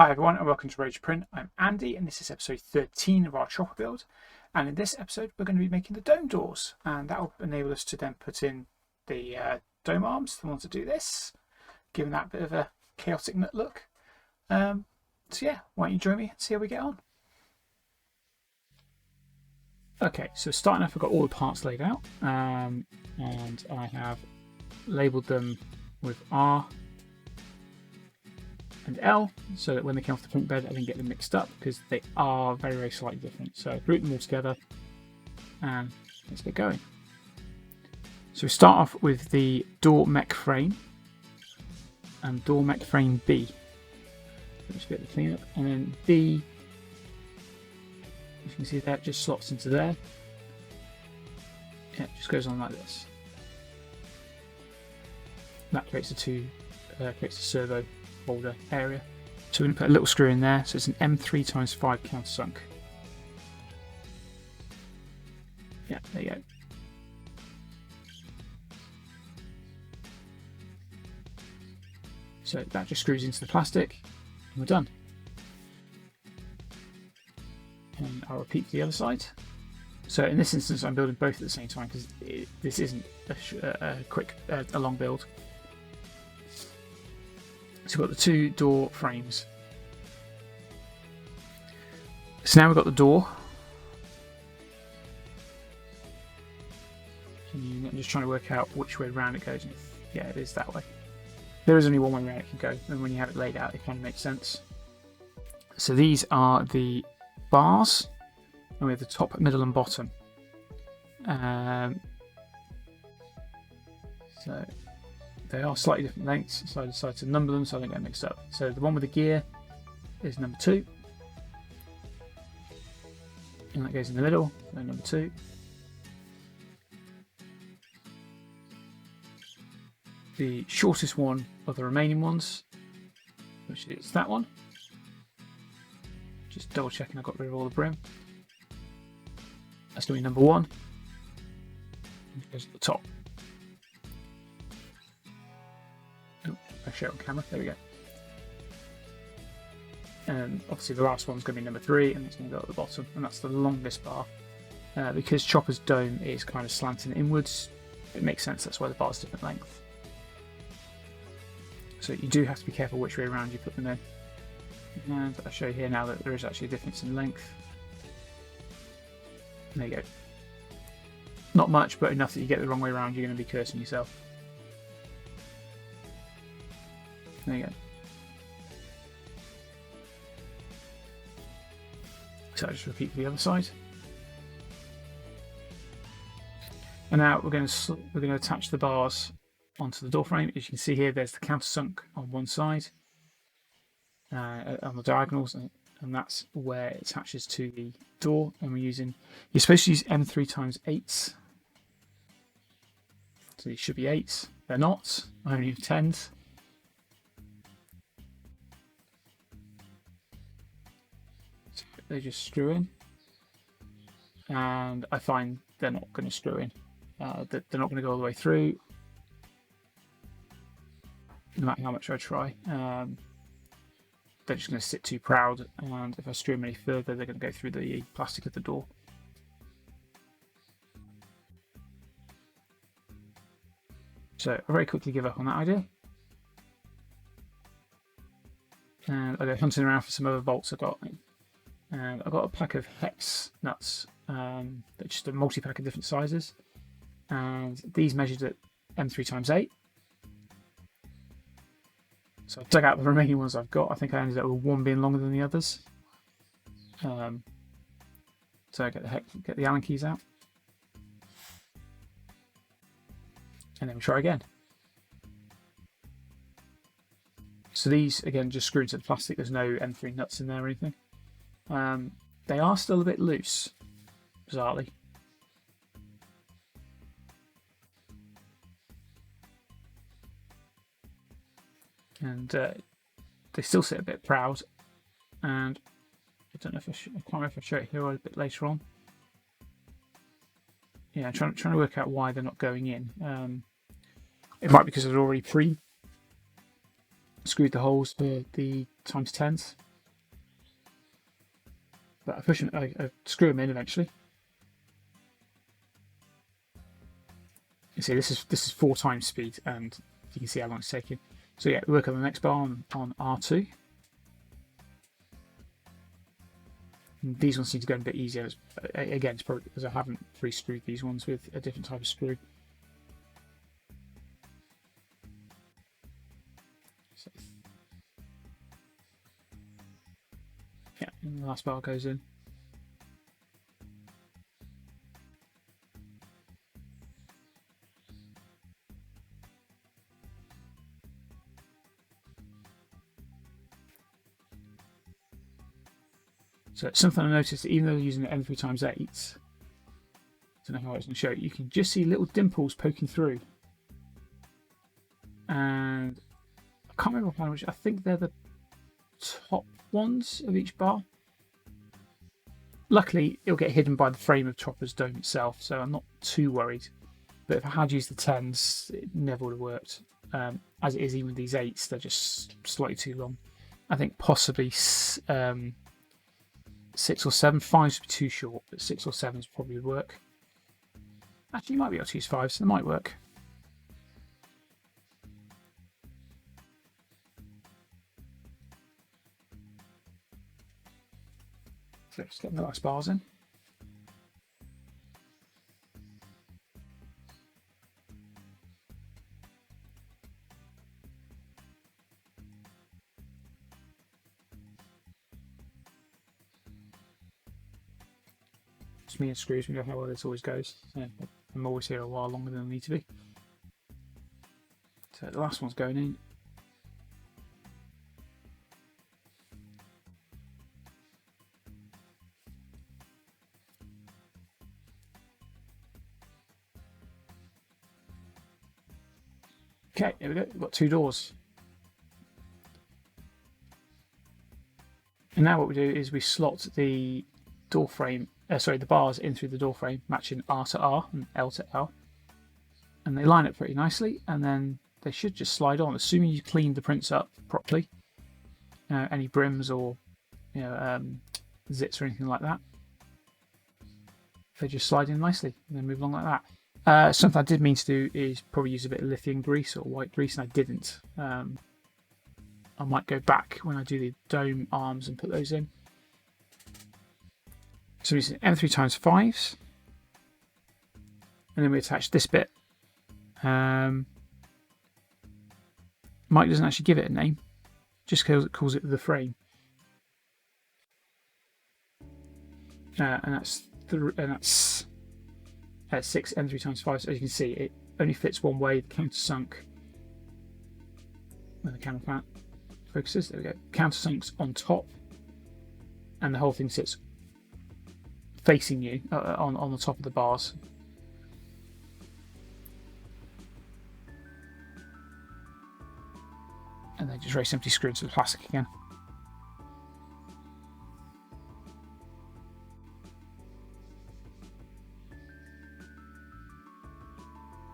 Hi everyone and welcome to Rage Print. I'm Andy and this is episode 13 of our chopper build, and in this episode we're going to be making the dome doors, and that will enable us to then put in the dome arms, the ones that do this, giving that bit of a chaotic nut look. So yeah, why don't you join me and see how we get on. Okay, so starting off, I've got all the parts laid out, and I have labelled them with R and L, so that when they come off the print bed I didn't get them mixed up, because they are very, very slightly different. So I group them all together and let's get going. So we start off with the door mech frame and door mech frame B. Just get the cleanup, and then B, as you can see, that just slots into there. Yeah, it just goes on like this. That creates a servo holder area. So we're going to put a little screw in there, so it's an M3x5 countersunk. Yeah, there you go. So that just screws into the plastic and we're done. And I'll repeat the other side. So in this instance I'm building both at the same time because this isn't a long build. So we've got the two door frames. So now we've got the door. And I'm just trying to work out which way around it goes. Yeah, it is that way. There is only one way around it can go, and when you have it laid out it kind of makes sense. So these are the bars, and we have the top, middle and bottom. So they are slightly different lengths, so I decided to number them so I don't get mixed up. So the one with the gear is number 2, and that goes in the middle, so number 2. The shortest one of the remaining ones, which is that one. Just double checking I got rid of all the brim. That's going to be number 1. And it goes at the top. I show it on camera, there we go. And obviously the last one's going to be number 3, and it's going to go at the bottom, and that's the longest bar. Because Chopper's dome is kind of slanting inwards, it makes sense that's why the bar's different length. So you do have to be careful which way around you put them in. And I'll show you here now that there is actually a difference in length. There you go. Not much, but enough that you get the wrong way around, you're going to be cursing yourself. There you go. So I'll just repeat the other side. And now we're going to attach the bars onto the door frame. As you can see here, there's the countersunk on one side, on the diagonals, and that's where it attaches to the door. And you're supposed to use M3x8s. So these should be 8s. They're not. I only have 10s. So they just screw in, and I find they're not going to screw in. They're not going to go all the way through, no matter how much I try. They're just going to sit too proud, and if I screw them any further they're going to go through the plastic of the door. So I very quickly give up on that idea, and I go hunting around for some other bolts I've got. And I've got a pack of hex nuts, they're just a multi-pack of different sizes, and these measured at M3x8. So I dug out the remaining ones I've got. I think I ended up with one being longer than the others. So I get the Allen keys out, and then we try again. So these again just screw into the plastic. There's no M3 nuts in there or anything. They are still a bit loose, bizarrely. And they still sit a bit proud, and I don't know if I can't remember if I show it here or a bit later on. Yeah, I'm trying to work out why they're not going in. It might be because I've already screwed the holes for the ×10s. but I screw them in eventually. You see, this is 4 times speed, and you can see how long it's taking. So yeah, we work on the next bar on R2. And these ones seem to go a bit easier. Again, it's probably because I haven't re-screwed these ones with a different type of screw. So, yeah, and the last bar goes in. So something I noticed, even though they're using the M3x8, I don't know how I was going to show you can just see little dimples poking through. And I can't remember which, I think they're the top ones of each bar. Luckily, it'll get hidden by the frame of Chopper's dome itself, so I'm not too worried. But if I had used the 10s, it never would have worked. As it is, even with these 8s, they're just slightly too long. I think possibly 6 or 7. 5s would be too short, but 6 or 7s probably would work. Actually, you might be able to use 5s, so they might work. So let's get the last bars in. It's me and screws, we know how well this always goes. So I'm always here a while longer than I need to be. So the last one's going in. Okay, here we go. We've got 2 doors. And now what we do is we slot the door frame, the bars in through the door frame, matching R to R and L to L. And they line up pretty nicely, and then they should just slide on, assuming you cleaned the prints up properly. Any brims or zits or anything like that. They just slide in nicely and then move along like that. Something I did mean to do is probably use a bit of lithium grease or white grease, and I didn't. I might go back when I do the dome arms and put those in. So we're using M3x5s, and then we attach this bit. Mike doesn't actually give it a name, just calls it the frame. And that's 6 M3x5s. As you can see, it only fits one way. The countersunk, when the camera focuses, there we go. Countersunk's on top, and the whole thing sits facing you on the top of the bars. And then just very simply screw into the plastic again.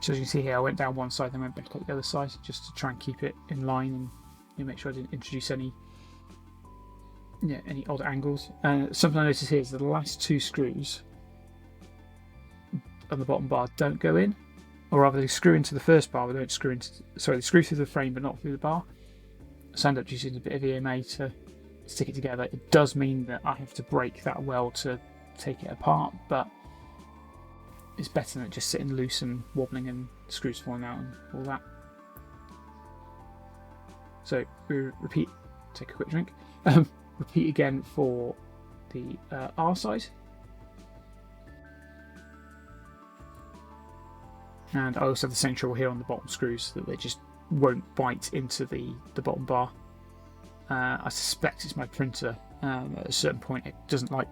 So as you can see here, I went down one side, then went back up the other side, just to try and keep it in line and make sure I didn't introduce any odd angles. Something I noticed here is that the last 2 screws on the bottom bar don't go in, or rather they screw into the first bar, but don't screw into. Sorry, they screw through the frame but not through the bar. So I end up using a bit of EMA to stick it together. It does mean that I have to break that weld to take it apart, but it's better than it just sitting loose and wobbling and screws falling out and all that. So we repeat. Take a quick drink. Repeat again for the R side. And I also have the same trouble here on the bottom screws, that they just won't bite into the bottom bar. I suspect it's my printer. At a certain point it doesn't like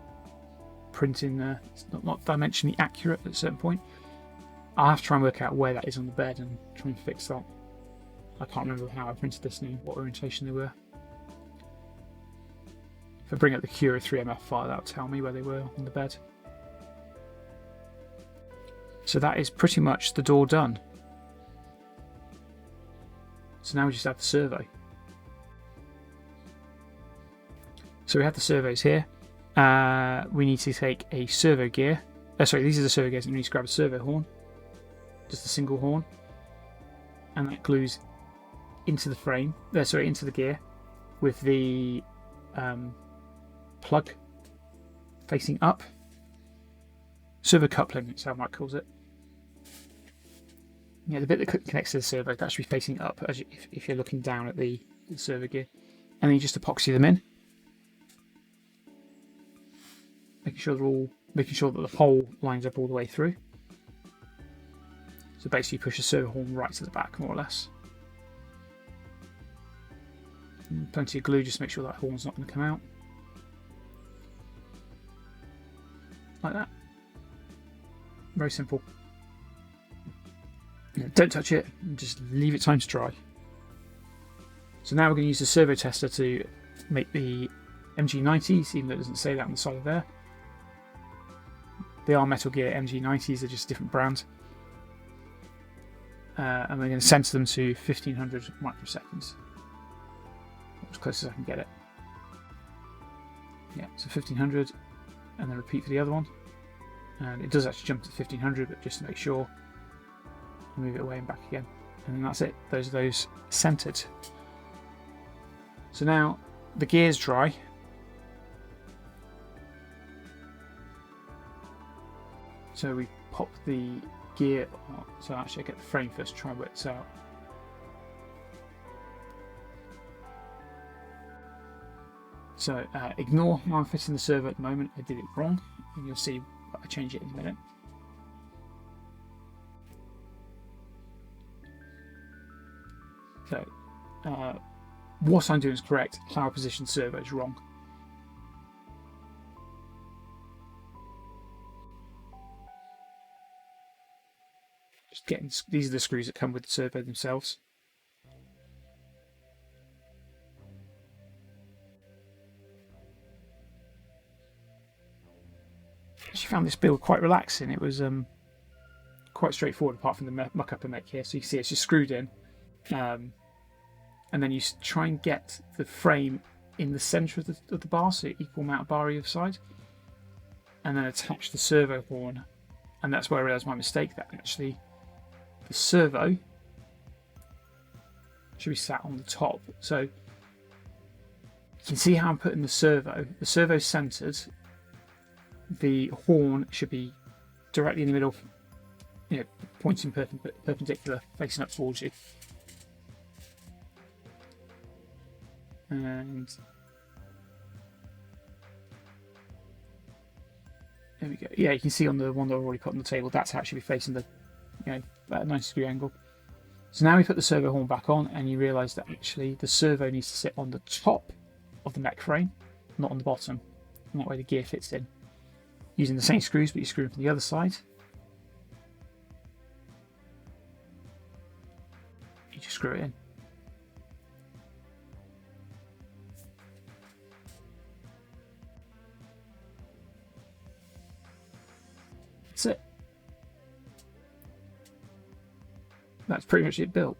printing, it's not dimensionally accurate at a certain point. I'll have to try and work out where that is on the bed and try and fix that. I can't remember how I printed this and what orientation they were. If I bring up the Cura 3MF file, that'll tell me where they were on the bed. So that is pretty much the door done. So now we just have the servo. So we have the servos here. we need to take a servo gear. Sorry, these are the servo gears, and we need to grab a servo horn, just a single horn, and that glues into the frame. Into the gear, with the plug facing up. Servo coupling, that's how Mike calls it. Yeah, the bit that connects to the servo, that should be facing up as if you're looking down at the servo gear. And then you just epoxy them in, making sure that the hole lines up all the way through. So basically, you push the servo horn right to the back, more or less. And plenty of glue, just to make sure that horn's not going to come out, like that. Very simple. Don't touch it, and just leave it time to dry. So now we're going to use the servo tester to make the MG90s, even though it doesn't say that on the side of there. They are Metal Gear MG90s, they're just a different brand. And we're going to center them to 1500 microseconds. As close as I can get it. Yeah, so 1500, and then repeat for the other one. And it does actually jump to 1500, but just to make sure, move it away and back again. And then that's it. Those are those centered. So now the gear's dry. So we pop the gear on. So actually I get the frame first to try and work this out. So ignore how I'm fitting the servo at the moment. I did it wrong, and you'll see I change it in a minute. So what I'm doing is correct. How I position servo is wrong. Just getting these are the screws that come with the servo themselves. I found this build quite relaxing. It was quite straightforward, apart from the muck up and Mech here. So you can see it's just screwed in, and then you try and get the frame in the centre of the bar, so equal amount of bar either side, and then attach the servo horn. And that's where I realised my mistake, that actually the servo should be sat on the top. So you can see how I'm putting the servo. The servo's centred. The horn should be directly in the middle, pointing perpendicular, facing up towards you. And there we go. Yeah, you can see on the one that I've already put on the table, that's actually facing the, about a 90-degree angle. So now we put the servo horn back on, and you realise that actually the servo needs to sit on the top of the mech frame, not on the bottom. And that way the gear fits in. Using the same screws, but you screw them from the other side. You just screw it in. That's it. That's pretty much it built.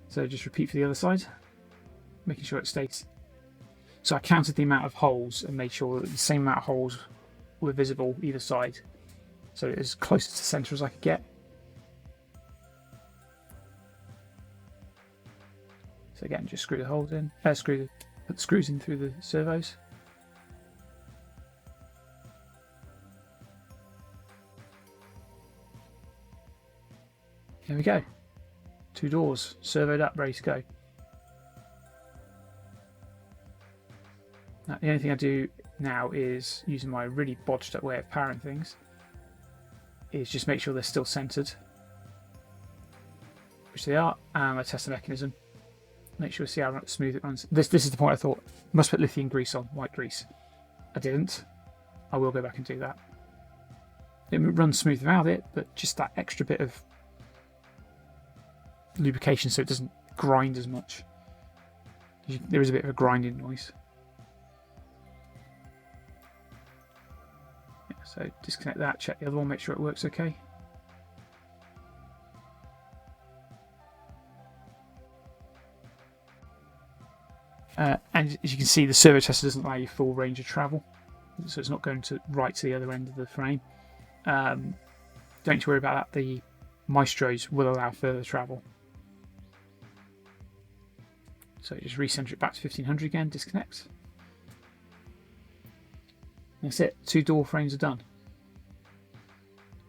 So just repeat for the other side, making sure it stays. So I counted the amount of holes and made sure that the same amount of holes were visible either side, so it was as close to the centre as I could get. So again, just screw the holes in, put the screws in through the servos. There we go. 2 doors, servoed up, ready to go. Now, the only thing I do now is, using my really bodged up way of powering things, is just make sure they're still centered, which they are, and I test the mechanism. Make sure, see how smooth it runs. This is the point I thought, must put lithium grease on, white grease. I didn't. I will go back and do that. It runs smooth without it, but just that extra bit of lubrication so it doesn't grind as much. There is a bit of a grinding noise. Yeah, so disconnect that, check the other one, make sure it works okay. And as you can see, the servo tester doesn't allow you full range of travel, so it's not going to right to the other end of the frame. Don't you worry about that. The Maestros will allow further travel. So just recenter it back to 1500 again, disconnect. That's it, 2 door frames are done.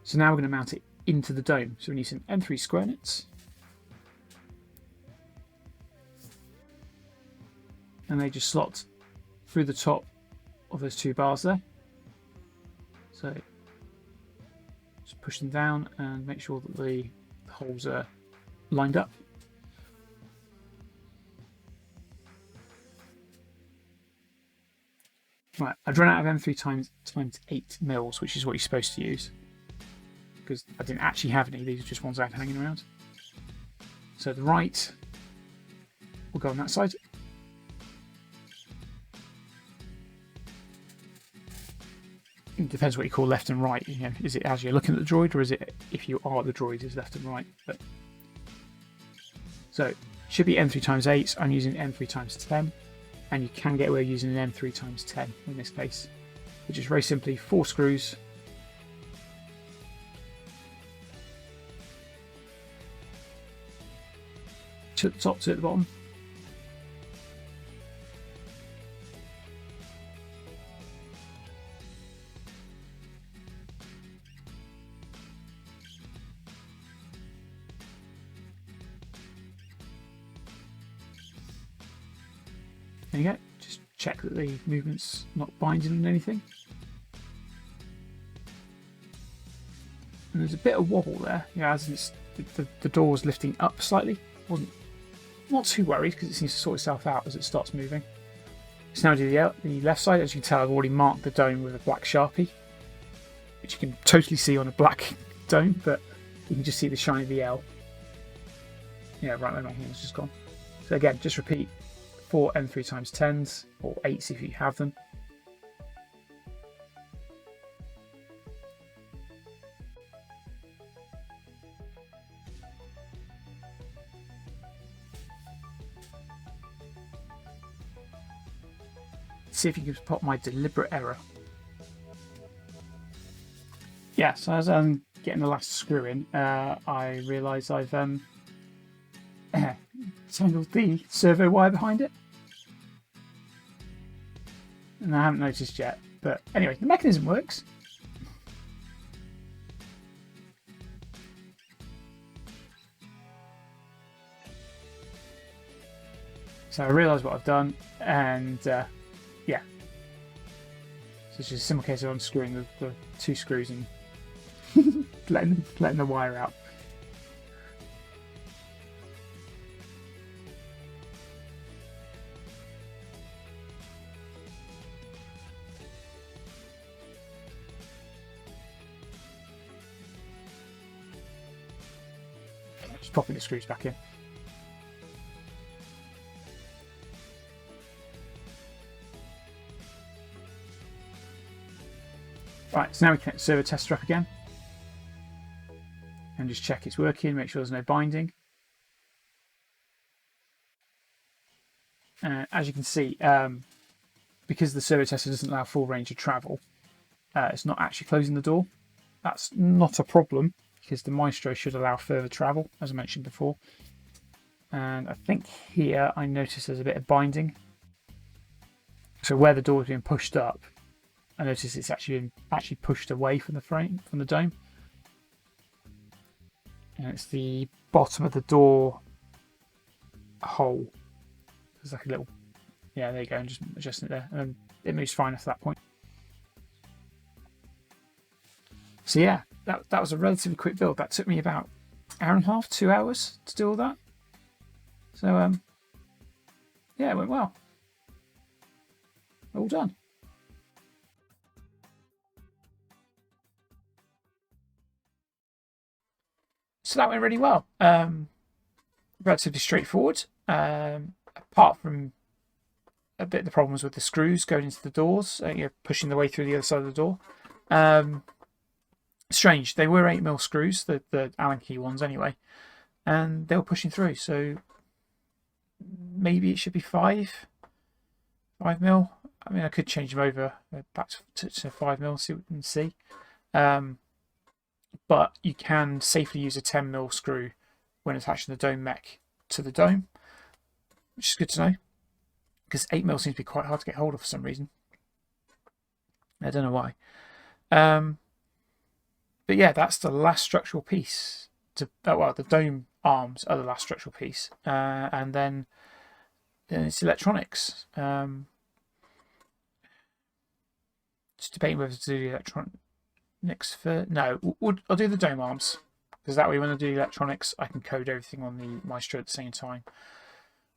So now we're going to mount it into the dome. So we need some M3 square nuts. And they just slot through the top of those 2 bars there. So just push them down and make sure that the holes are lined up. Right, I've run out of M3 times 8 mils, which is what you're supposed to use, because I didn't actually have any. These are just ones I had hanging around. So the right will go on that side. It depends what you call left and right. You know, is it as you're looking at the droid, or is it if you are the droid is left and right? But so it should be M3 times 8. I'm using M3 times 10. And you can get away using an M3 times 10 in this case, which is very simply 4 screws, to the top, 2 at the bottom. There you go, just check that the movement's not binding on anything. And there's a bit of wobble there, yeah, as it's, the door's lifting up slightly. Not too worried because it seems to sort itself out as it starts moving. So now do the left side. As you can tell, I've already marked the dome with a black Sharpie, which you can totally see on a black dome, but you can just see the shine of the L. Yeah, right where my hand's just gone. So again, just repeat 4 M3 times 10s, or 8s if you have them. See if you can spot my deliberate error. Yeah, so as I'm getting the last screw in, I realise I've tangled the servo wire behind it. And I haven't noticed yet, but anyway, the mechanism works. So I realised what I've done, and yeah. So it's just a simple case of unscrewing the 2 screws and letting the wire out. Just popping the screws back in. Right, so now we connect the servo tester up again and just check it's working, make sure there's no binding. As you can see, because the servo tester doesn't allow full range of travel, it's not actually closing the door. That's not a problem because the Maestro should allow further travel, as I mentioned before. And I think here I noticed there's a bit of binding. So where the door is being pushed up, I notice it's actually pushed away from the frame, from the dome. And it's the bottom of the door hole. There's like a little, yeah, there you go, and just adjusting it there. And it moves fine after that point. So yeah, that was a relatively quick build. That took me about an hour and a half, 2 hours to do all that. So yeah, it went well. All done. So that went really well. Relatively straightforward. Apart from a bit of the problems with the screws going into the doors, you're pushing the way through the other side of the door. Strange, they were 8mm screws, the Allen key ones anyway, and they were pushing through. So maybe it should be 5. 5mm. I mean, I could change them over back to 5mm and see. But you can safely use a 10mm screw when attaching the dome mech to the dome, which is good to know, because 8mm seems to be quite hard to get hold of for some reason. I don't know why. But yeah, that's the last structural piece. Well, the dome arms are the last structural piece, and then it's electronics. Just debating whether to do the electronics for. No, I'll do the dome arms, because that way when I do the electronics, I can code everything on the Maestro at the same time,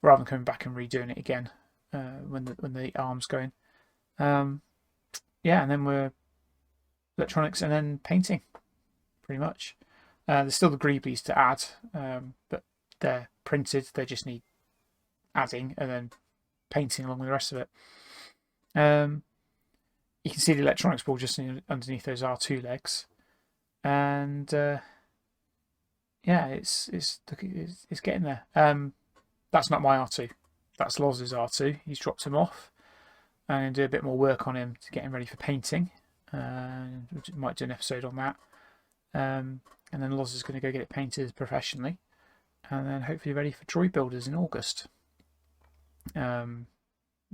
rather than coming back and redoing it again when the arms go in. Yeah, and then we're electronics and then painting, pretty much. There's still the greeblies to add, but they're printed. They just need adding and then painting along with the rest of it. You can see the electronics board just underneath those R2 legs, and yeah, it's getting there. That's not my R2. That's Loz's R2. He's dropped him off. I'm going to do a bit more work on him to get him ready for painting. We might do an episode on that. And then Loz is going to go get it painted professionally, and then hopefully ready for droid builders in August.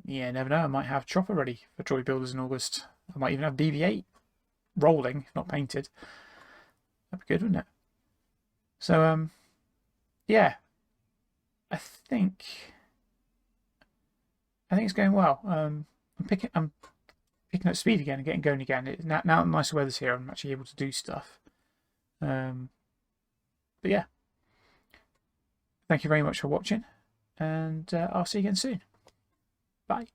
Yeah, never know. I might have Chopper ready for droid builders in August. I might even have BB-8 rolling, if not painted. That'd be good, wouldn't it? So, yeah, I think it's going well. I'm picking up speed again and getting going again. Now nicer weather's here, I'm actually able to do stuff. But yeah, thank you very much for watching, and I'll see you again soon. Bye.